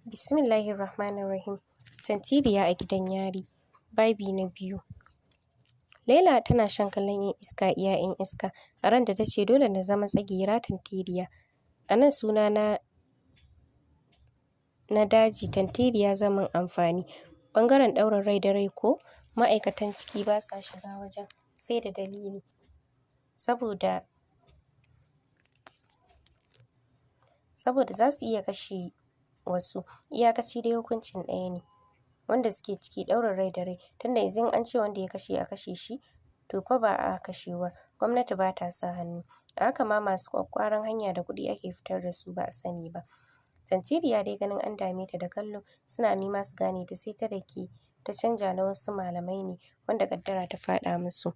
Bismillahirrahmanirrahim. Tantiriya a gidan yari. Babi na 2. Laila tana shan kallon 'yan iska iya 'yan iska. A ran da ta ce dole na zama tsagera tantiriya. A nan suna na daji tantiriya zaman amfani. Ɓangaren ɗaurin rai da rai ko ma'aikatan ciki ba sa shiga wajen sai da dalili. Saboda za su iya kashe wasu, iyakaci dai hukuncin ɗaya ne. Wanda suke ciki ɗaurin rai da rai, tunda yanzu an ce wanda ya kashe a kashe shi, to fa ba a kashewar, gwamnati ba ta sa hannu. A haka ma masu ƙwaƙƙwaran hanya da kuɗi ake fitar da su ba a sani ba. Tantiriya dai ganin an dame ta da kallo suna nema su gane ta sai ta dake ta canja na wasu malamai ne wanda ƙaddara ta faɗa musu.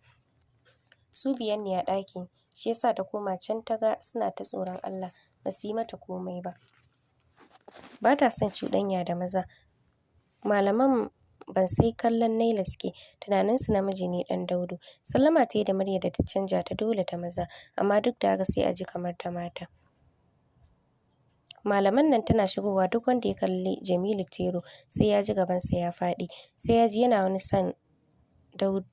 Su 5 ne a ɗakin, shi yasa ta koma can ta ga suna ta tsoron Allah ba su yi mata komai ba. Ba ta son cuɗanya da maza. Malaman ban sai kallon Naila suke, tunaninsu namiji ne ɗan Daudu. Sallama ta yi da murya da ta canja ta dole ta maza, amma duk da haka sai a ji kamar ta mata. Malaman nan tana shigowa duk wanda ya kalli Jamilu Tero sai ya ji gabansa ya faɗi, sai ya ji yana wani son ɗan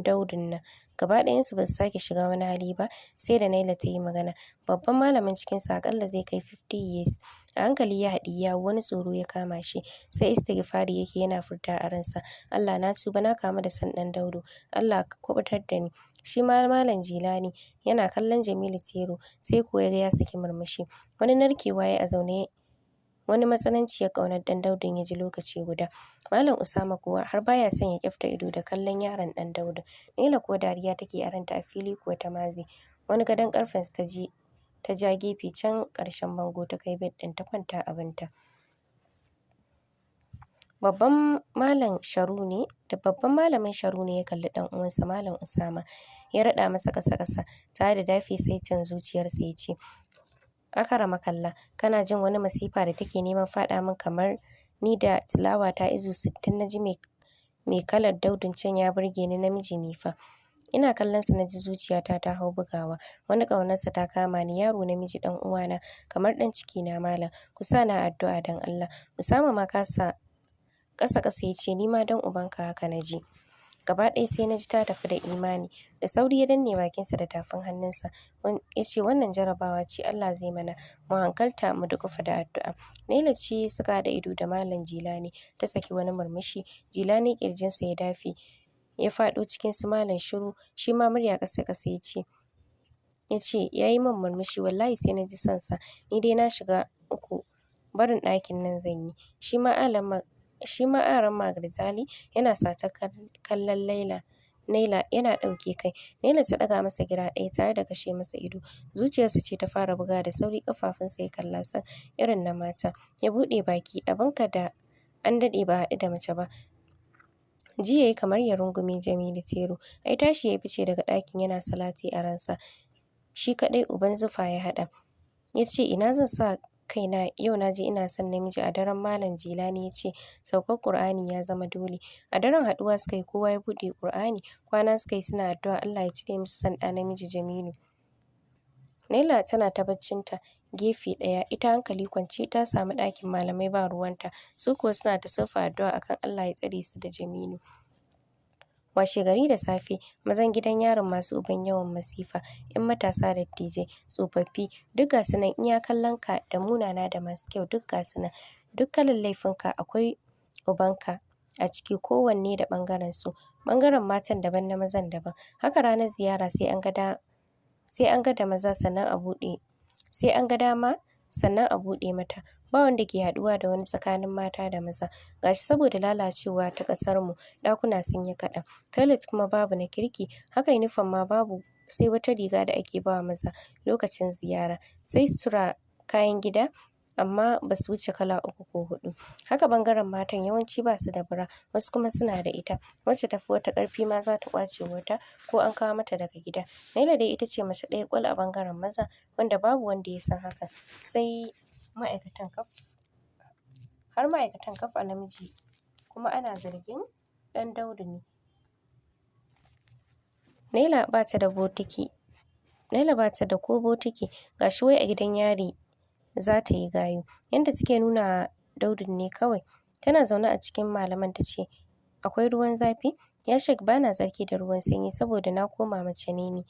Daudun nan. Gaba ɗayansu ba su sake shiga wani hali ba sai da Naila ta yi magana. Babban malamin cikinsu aƙalla zai kai 50 years. A hankali ya haɗi yawu, wani tsoro ya kama shi, sai istighfari yake yana furta a ransa. Allah na tuba na kamu da son ɗan Daudu. Allah ka kuɓutar da ni. Shi ma Malam Jilani yana kallon Jamilu Tero sai kuwa ya ga ya saki murmushi. Wani narkewa ya a zaune, wani matsananciyar ƙaunar ɗan Daudun ya ji lokaci guda. Malam Usama kuwa har baya son ya ƙyafta ido da kallon yaron ɗan Daudu. Naila kuwa dariya take a ranta, a fili kuwa ta maze. Wani gadon ƙarfen ta ja gefe can ƙarshen bango ta kai bed ɗin ta kwanta abinta. Babban malamin Sharu ne ya kalli ɗan uwansa Malam Usama, ya raɗa masa ƙasa-ƙasa tare da dafe saitin zuciyarsa ya ce, Akaramakalla, kana jin wani masifa da take neman faɗa min kamar ni da tilawa ta izu 60 na ji mai kalar Daudun can ya burge ni, namiji ne fa. Ina kallonsa na ji zuciyata ta hau bugawa, wani ƙaunarsa ta kama ni, yaro namiji ɗan uwana kamar ɗan cikina Malam, ku sa na addu'a don Allah. Usama ma ƙasa ya ce, ni ma don ubanka haka na ji. Gaba ɗaya sai na ji ta tafi da imani. Da sauri ya danne bakinsa da tafin hannunsa. Ya ce wannan jarabawa ce Allah zai mana, mu hankalta mu duƙufa da addu'a. Naila ce suka haɗa ido da Malam Jilani, ta saki wani murmushi. Jilani ƙirjinsa ya dafe, ya faɗo cikin su Malam shiru, shi ma murya ƙasa-ƙasa ya ce ya yi min murmushi, wallahi sai na ji sonsa. Ni dai na shiga uku, barin ɗakin nan zan yi. Shi ma Aramma Garzali yana satar kallon Naila yana ɗauke kai. Naila ta ɗaga masa gira ɗaya tare da kashe masa ido. Zuciyarsa ce ta fara bugawa da sauri, ƙafafunsa ya kalla san irin na mata. Ya buɗe baki, abinka da an daɗe ba haɗu da mace ba. Ji yayi kamar ya rungume Jamilu Tero. Ai tashi ya fice daga ɗakin yana salati a ransa. Shi kaɗai uban zufa ya haɗa. Ya ce ina zan sa kaina yau, na ji ina son namiji. A daren Malam Jilani ya ce saukar Ƙur'ani ya zama dole. A daren haɗuwa suka yi, kowa ya buɗe Ƙur'ani, kwana suka yi suna addu'a Allah ya cire musu son ɗa namiji Jamilu. Naila tana ta baccinta gefe ɗaya, ita hankali kwance ta samu ɗakin malamai ba ruwanta, su kuwa suna ta surfa addu'a akan Allah ya tsare su da Jamilu. Washe gari da safe, mazan gidan yaron masu uban yawan masifa, 'yan matasa dattijai, tsofaffi, duk ga su nan iya kallon ka da munana da masu kyau duk ga su nan. Duk kalan laifinka akwai ubanka a ciki, kowanne da ɓangaren su. Ɓangaren matan daban na mazan daban. Haka ranar ziyara sai an ga da maza sannan a buɗe. Sai an ga dama sannan a buɗe mata. Ba wanda ke haɗuwa da wani tsakanin mata da maza. Gashi saboda lalacewa ta ƙasar mu, ɗakuna sun yi kaɗan. Toilet kuma babu na kirki. Haka uniform ma babu, sai wata riga da ake bawa maza lokacin ziyara. Sai sutura kayan gida, amma ba su wuce kala 3 ko 4. Haka ɓangaren matan yawanci ba su da bra, wasu kuma suna da ita. Wacce tafi wata ƙarfi ma za ta ƙwace wata ko an kawo mata daga gida. Naila dai ita ce mace ɗaya ƙwal a ɓangaren maza wanda babu wanda ya san hakan. Sai ma'aikatan kaf a namiji kuma ana zargin ɗan Daudu ne. Naila ba ta da ko botiki. Gashi wai a gidan yari za ta yi gayu. Yanda take nuna Daudun ne kawai. Tana zaune a cikin malaman ta ce, akwai ruwan zafi? Ya Sheikh bana tsarki da ruwan sanyi saboda na koma mace ne ni.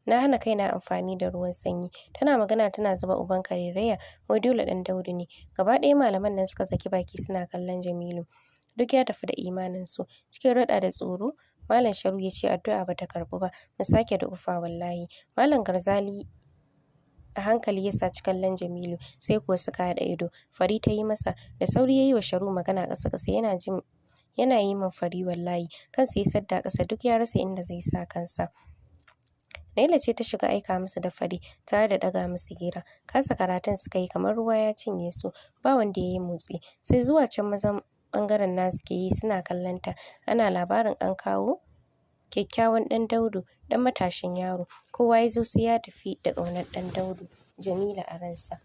Na hana kaina amfani da ruwan sanyi. Tana magana tana zuba uban karairaya, wai dole ɗan Daudu ne. Gaba ɗaya malaman nan suka saki baki suna kallon Jamilu. Duk ya tafi da imaninsu. Cikin raɗa da tsoro, Malam Sharu ya ce addu'a bata karɓu ba, mu sake da ufa wallahi. Malam Garzali a hankali ya saci kallon Jamilu, sai kuwa suka haɗa ido. Fari ta yi masa, da sauri ya yi wa Sharu magana ƙasa-ƙasa yana yi min fari wallahi. Kansa ya sadda ƙasa duk ya rasa inda zai sa kansa. Naila ce ta shiga aika musu da fari tare da ɗaga musu gira. Kasa karatun suka yi kamar ruwa ya cinye su. Ba wanda ya yi motsi. Sai zuwa can mazan ɓangaren nasu ke yi suna kallon ta. Ana labarin an kawo kyakkyawan ɗan Daudu, ɗan matashin yaro. Kowa ya zo sai ya tafi da ƙaunar ɗan Daudu, Jamila a ransa.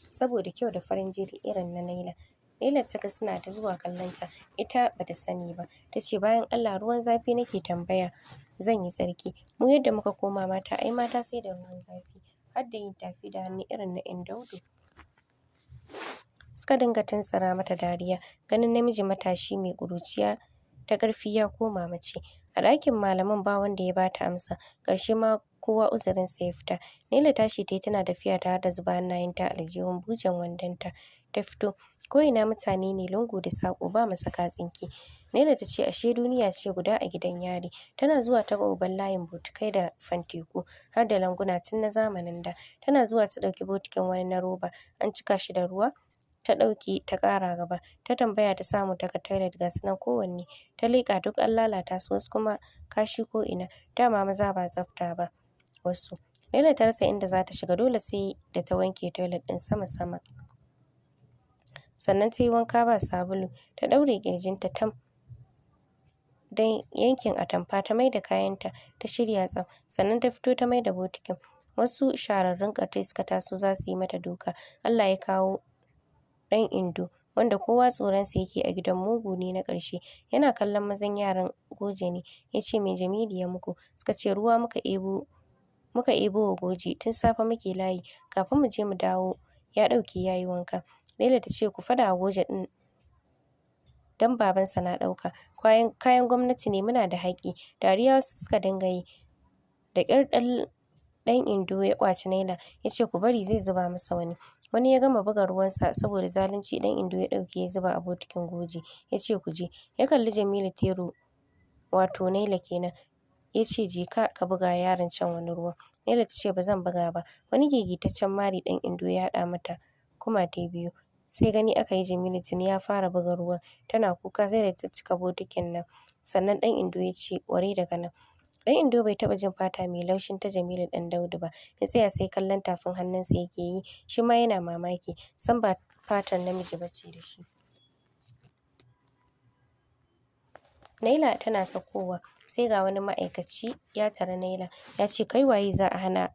Saboda kyau da farin jini irin na Naila. Naila ta ga suna ta zuwa kallon ta. Ita bata sani ba. Ta ce bayan Allah ruwan zafi nake tambaya. Zan yi tsarki. Mu yadda muka koma mata ai mata sai da ruwan zafi. Har da yin tafi da hannu irin na 'yan Daudu. Suka dinga tuntsara mata dariya. Ganin namiji matashi mai ƙuruciya ta ƙarfi ya koma mace. A ɗakin malaman ba wanda ya bata amsa. Ƙarshe ma kowa uzurinsa ya fita. Naila tashi tayi tana tafiya tare da zuba hannayenta a aljihun bujen wandonta. Ta fito. Ko ina mutane ne lungu da saƙo ba masaka tsinke. Naila ta ce ashe duniya ce guda a gidan yari. Tana zuwa ta ga uban layin botikai da fanteku har da languna tun na zamanin da. Tana zuwa ta ɗauki botikin wani na roba an cika shi da ruwa. Ta ɗauki ta ƙara gaba. Ta tambaya ta samu daga toilet ga su nan kowanne. Ta leƙa duk an lalata su wasu kuma kashi ko ina. Dama maza ba tsafta ba wasu. Naila ta rasa inda za ta shiga dole sai da ta wanke toilet ɗin sama-sama. Sannan ta yi wanka ba sabulu. Ta ɗaure ƙirjinta tam. Dan yankin atamfa ta maida kayanta ta shirya tsaf. Sannan ta fito ta maida botikin. Wasu shararrun ƙarti suka taso za su yi mata duka. Allah ya kawo ɗan Indo wanda kowa tsoronsa yake a gidan mugu ne na ƙarshe. Yana kallon mazan yaran goje ne. Ya ce me Jamilu ya muku? Suka ce ruwa muka ebo wa goje tun safe muke layi. Kafin mu je mu dawo ya ɗauke ya yi wanka. Naila ta ce ku faɗa wa goje ɗin dan babansa na ɗauka. Kayan gwamnati ne muna da haƙƙi. Dariya wasu suka dinga yi. Da ƙyar ɗan Indo ya ƙwaci Naila ya ce ku bari zai zuba masa wani. Wani ya gama buga ruwansa saboda zalunci ɗan Indo ya ɗauke ya zuba a botikin goje. Ya ce ku je. Ya kalli Jamilu Tero wato Naila kenan. Ya ce je ka buga yaron can wani ruwan. Naila ta ce ba zan buga ba. Wani gigitaccen mari ɗan Indo ya haɗa mata kumatai biyu. Sai gani aka yi Jamilu tuni ya fara buga ruwan. Tana kuka sai da ta cika botikin nan. Sannan ɗan Indo ya ce ware daga nan. Ɗan Indo bai taɓa jin fata mai laushin ta Jamilu ɗan Daudu ba. Ya tsaya sai kallon tafin hannunsa yake yi. Shi ma yana mamaki. Sam ba fatar namiji ba ce da shi. Naila tana saukowa. Sai ga wani ma'aikaci ya tari Naila. Ya ce kai waye za a hana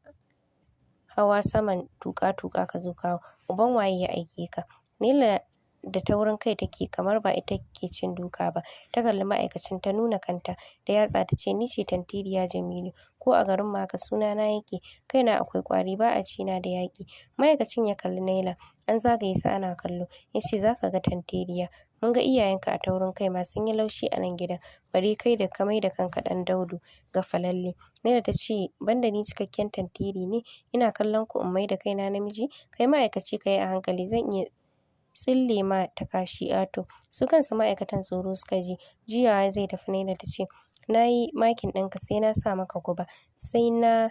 hawa saman tuƙa-tuƙa ka zo kawo. Uban waye ya aike ka? Naila da taurin kai take kamar ba ita ke cin duka ba. Ta kalli ma'aikacin ta nuna kanta da yatsa ta ce ni ce Tantiriya Jamilu. Ko a garin mu haka sunana yake. Kaina akwai ƙwari ba a ci na da yaƙi. Ma'aikacin ya kalli Naila. An zagaye su ana kallo. Ya ce za ka ga Tantiriya. Mun ga iyayenka a taurin kai ma sun yi laushi a nan gidan. Bari kai da ka maida kanka ɗan Daudu gafalalle. Naila ta ce banda ni cikakken tantiri ne. Ina kallon ku in maida kaina namiji. Kai ma'aikaci ka yi a hankali zan iya tsille ma ta kashi ato. Su kansu ma'aikatan tsoro suka ji. Juyawa zai tafi Naila ta ce na yi makin ɗinka sai na sa maka guba. Sai na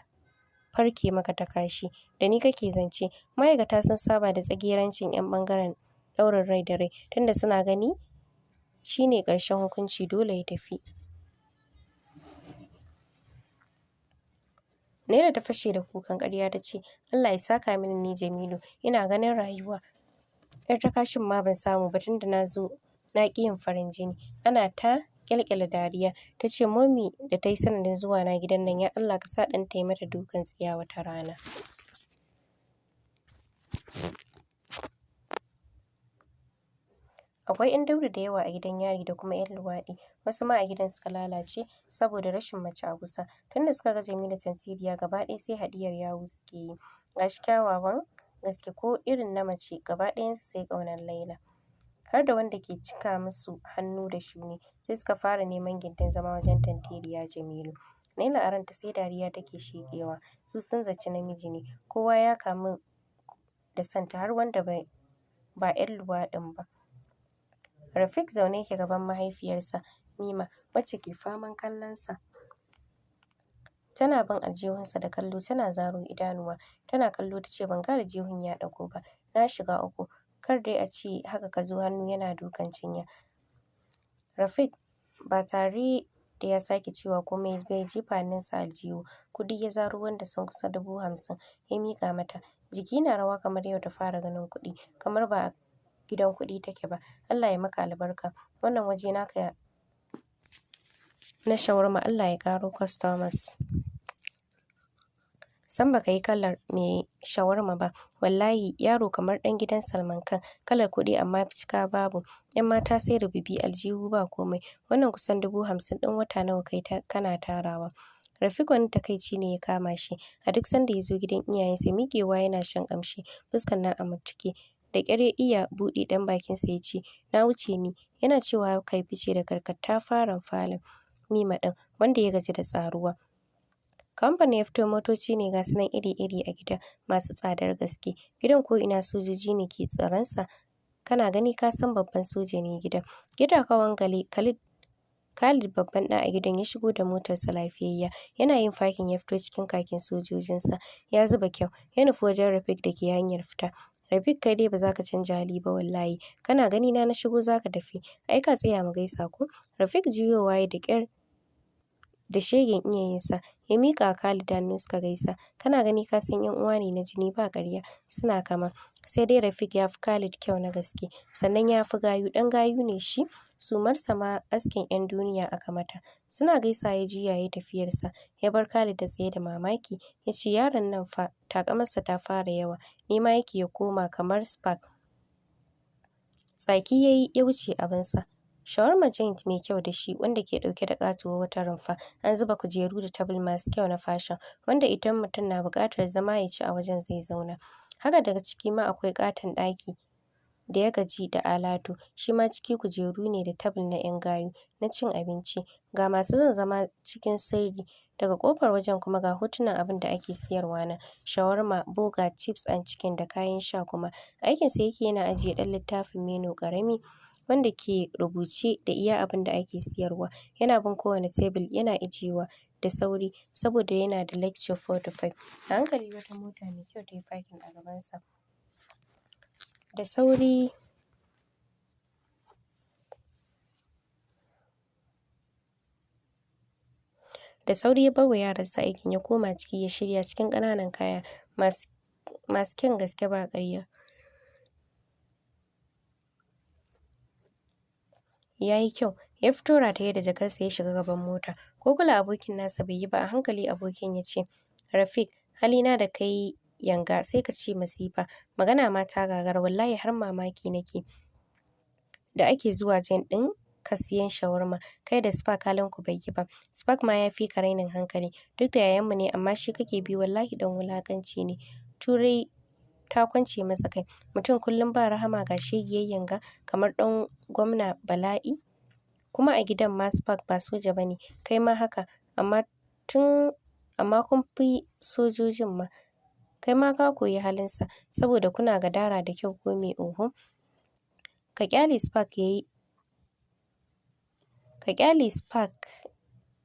farke maka ta kashi. Da ni kake zance. Ma'aikata sun saba da tsagerancin 'yan ɓangaren ɗaurin rai da rai. Tunda suna gani shi ne ƙarshen hukunci dole ya tafi. Naila ta fashe da kukan ƙarya ta ce Allah ya saka mini ni Jamilu. Ina ganin rayuwa. 'Yar ta kashin ma ban samu ba tunda na zo na ƙi yin farin jini. Ana ta ƙyalƙyala dariya. Ta ce mommy da ta yi sanadin zuwa na gidan nan ya Allah ka sa ɗanta ya mata dukan tsiya wata rana. Akwai 'yan Daudu da yawa a gidan yari da kuma 'yan luwaɗi. Wasu ma a gidan suka lalace saboda rashin mace a kusa. Tunda suka ga Jamilu Tantiriya gaba ɗaya sai haɗiyar yawu suke yi. Gashi kyawawan gaske ko irin na mace, gaba ɗayansu sai ƙaunar Laila. Har da wanda ke cika musu hannu da shuni, sai suka fara neman gindin zama wajen tantiriya Jamilu. Laila a ranta sai dariya take sheƙewa, su sun zaci namiji ne, kowa ya kamu da santa har wanda ba 'yar luwaɗin ba. Rafik zaune yake gaban mahaifiyarsa Mima, wacce ke faman kallonsa. Tana bin aljihunsa da kallo, tana zaro idanuwa, tana kallo ta ce, ban ga aljihun ya ɗago ba, na shiga uku, kar dai a ce haka ka zo hannu yana dukan cinya. Rafik ba tare da ya sake cewa komai ba ya jefa hannunsa aljihu, kuɗi ya zaro wanda sun kusa 50,000 ya miƙa mata. Jiki na rawa kamar yau ta fara ganin kuɗi, kamar ba a gidan kuɗi take ba. Allah ya maka albarka, wannan waje naka na shawarma Allah ya ƙaro customers. Sam baka yi kalar mai shawarma ba, wallahi yaro kamar ɗan gidan Salman Khan, kalar kuɗi amma fuska babu, 'yan mata sai rububi aljihu ba komai. Wannan kusan 50,000 ɗin wata nawa kai kana tarawa. Rafik wani takaici ne ya kama shi, a duk sanda ya zo gidan iyayensa miƙewa yana shan ƙamshi, fuskar nan a murtuke. Da ƙyar ya iya buɗe ɗan bakinsa ya ce, na wuce ni, yana cewa kai fice da katafaren falon Mima ɗin, wanda ya gaji da tsaruwa. Kamfanin ya fito, motoci ne ga su nan iri-iri a gidan, masu tsadar gaske. Gidan ko ina sojoji ne ke tsaronsa, kana gani ka san babban soja ne gidan. Gida kawan Khalid babban ɗa a gidan ya shigo da motarsa lafiyayya, yana yin fakin ya fito cikin kakin sojojinsa, ya zuba kyau, ya nufi wajen Rafik da ke hanyar fita. Rafik kai dai ba za ka canja hali ba wallahi, kana gani na shigo za ka tafi, ai ka tsaya mu gaisa ko. Rafik juyowa ya da ƙyar da shegen iya yinsa, ya miƙa wa Khalid hannu suka gaisa. Kana gani ka san 'yan uwa ne na jini ba ƙarya, suna kama. Sai dai Rafik ya fi Khalid kyau na gaske, sannan ya fi gayu, ɗan gayu ne shi, sumarsa ma askin 'yan duniya aka mata. Suna gaisa ya juya ya yi tafiyarsa, ya bar Khalid da tsaye da mamaki, ya ce yaron nan fa taƙamarsa ta fara yawa, nema yake ya koma kamar Spark. Tsaki ya yi ya wuce abinsa. Shawarma joint mai kyau da shi, wanda ke ɗauke da ƙatuwar wata rumfa, an zuba kujeru da tebur masu kyau na fashion, wanda idan mutum na buƙatar zama ya ci a wajen zai zauna. Haka daga ciki ma akwai ƙaton ɗaki da ya gaji da alatu, shi ma ciki kujeru ne da tebur na 'yan gayu na cin abinci, ga masu son zama cikin sirri. Daga ƙofar wajen kuma ga hotunan abin da ake siyarwa na shawarma, burger, chips and chicken da kayan sha kuma. Aikinsa yake yana ajiye ɗan littafin menu ƙarami wanda ke rubuce da iya abin da ake siyarwa. Yana bin kowane tebur yana ajiyewa da sauri saboda yana da lecture 4 to 5. A hankali wata mota mai kyau ta yi fakin a gabansa. Da sauri ya bar wa yaransa aikin ya koma ciki ya shirya cikin ƙananan kaya masu kyan gaske ba ƙarya. Ya yi kyau, ya fito rataye da jakarsa ya shiga gaban mota. Ko kula abokin nasa bai yi ba, a hankali abokin ya ce, Rafik, halina da kai yanga sai ka ce masifa, magana ma ta gagara, wallahi har mamaki nake da ake zuwa jan ɗin ka siyan shawarma, kai da Spark halinku bai yi ba. Spark ma ya fi ka rainin hankali, duk da yayanmu ne amma shi kake bi, wallahi ɗan wulaƙanci ne. Turai ta kwance masa kai, mutum kullum ba rahama ga shegiyar yanga kamar ɗan gwamna bala'i. Kuma a gidan ma Spark ba soja ba ne, kai ma haka, amma kun fi sojojin ma. Kai ma ka koyi halinsa, saboda kuna gadara da kyau ko me oho. Ka ƙyale Spark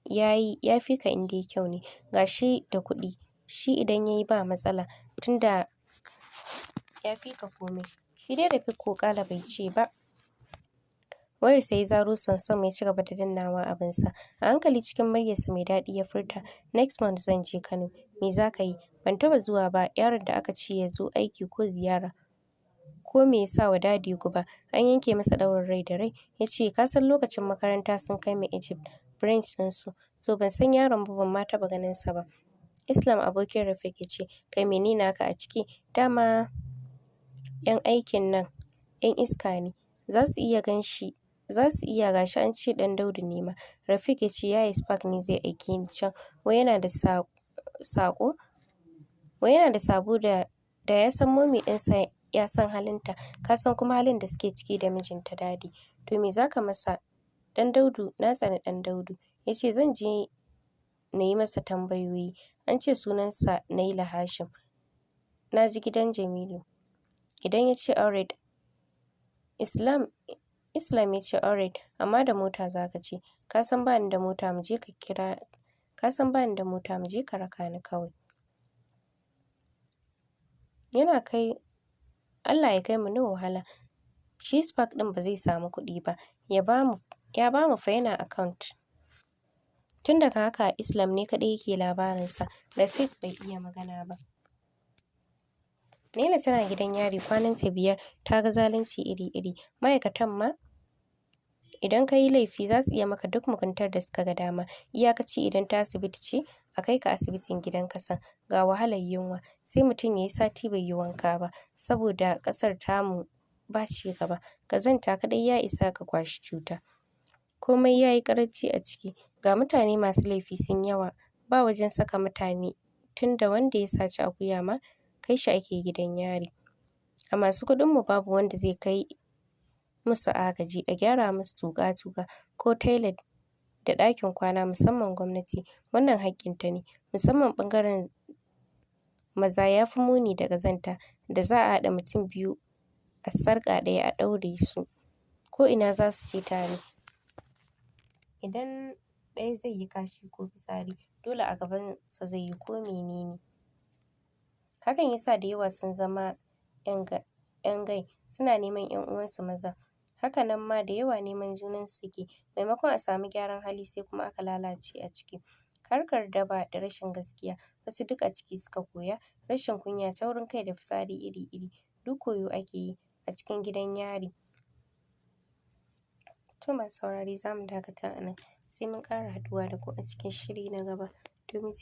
ya fi ka in dai kyau ne, ga shi da kuɗi, shi idan ya yi ba matsala, tunda ya fi ka komai. Shi dai Rafik ko ƙala bai ce ba. Wayarsa ya zaro samsam ya ci gaba da dannawa abinsa. A hankali cikin muryarsa mai daɗi ya furta, next month zan je Kano. Me za ka yi? Ban taɓa zuwa ba, yaron da aka ce ya zo aiki ko ziyara. Ko me ya sa wa dadi guba, an yanke masa ɗaurin rai da rai. Ya ce, ka san lokacin makaranta sun kai mu Egypt, brains ɗinsu. So ban san yaron ba, ban ma taɓa ganinsa ba. Islam abokin Rafik ya ce, kai menene naka a ciki? Dama 'yan aikin nan 'yan iska ne, za su iya gashi an ce ɗan Daudu ne ma. Rafik ya ce yaya Spark ne zai aike ni can, wai yana da sabo da Da ya san Mummy ɗinsa ya san halinta, ka san kuma halin da suke ciki da mijinta Dadi. To me za ka masa? Ɗan Daudu, na tsani Ɗan Daudu. Ya ce zan je na yi masa tambayoyi. An ce sunansa Naila Hashim. Na ji gidan Jamilu. Idan ya ce alright. Islam ya ce alright, amma da mota za ka ce. Ka san ba ni da mota, mu je ka raka ni kawai. Yana kai Allah ya kai mu no wahala. Shi Spark ɗin ba zai samu kuɗi ba. Ya ba mu fa yana account. Tun daga haka Islam ne kaɗai yake labarinsa. Rafiq bai iya magana ba. Naila tana gidan yari kwananta 5, ta ga zalunci iri-iri. Ma'aikatan ma idan ka yi laifi za su iya maka duk muguntar da suka ga dama. Iyakaci idan ta asibiti ce, a kai ka asibitin gidan ƙasa. Ga wahalar yunwa, sai mutum ya yi sati bai yi wanka ba, saboda ƙasar tamu ba ci gaba. Ƙazanta kaɗai ya isa ka kwashi cuta. Komai ya yi ƙaranci a ciki. Ga mutane masu laifi sun yawa, ba wajen saka mutane, tunda wanda ya saci akuya ma kai shi ake gidan yari. A masu kuɗinmu babu wanda zai kai musu agaji, a gyara musu tuƙa-tuƙa ko toilet da ɗakin kwana, musamman gwamnati. Wannan haƙƙinta ne. Musamman ɓangaren maza ya fi muni da ƙazanta, da za a haɗa mutum 2 a sarƙa ɗaya a ɗaure su. Ko ina za su je tare. Idan ɗaya zai yi kashi ko fitsari, dole a gabansa zai yi ko mene ne. Hakan ya sa da yawa sun zama 'yan gai, suna neman 'yan uwansu maza. Haka nan ma da yawa neman junansu suke. Maimakon a samu gyaran hali sai kuma aka lalace a ciki. Harkar daba da rashin gaskiya, wasu duk a ciki suka koya. Rashin kunya, taurin kai da fitsari iri-iri, duk koyo ake yi a cikin gidan yari. To masu saurare za mu dakata a nan, sai mun ƙara haɗuwa da ku a cikin shiri na gaba domin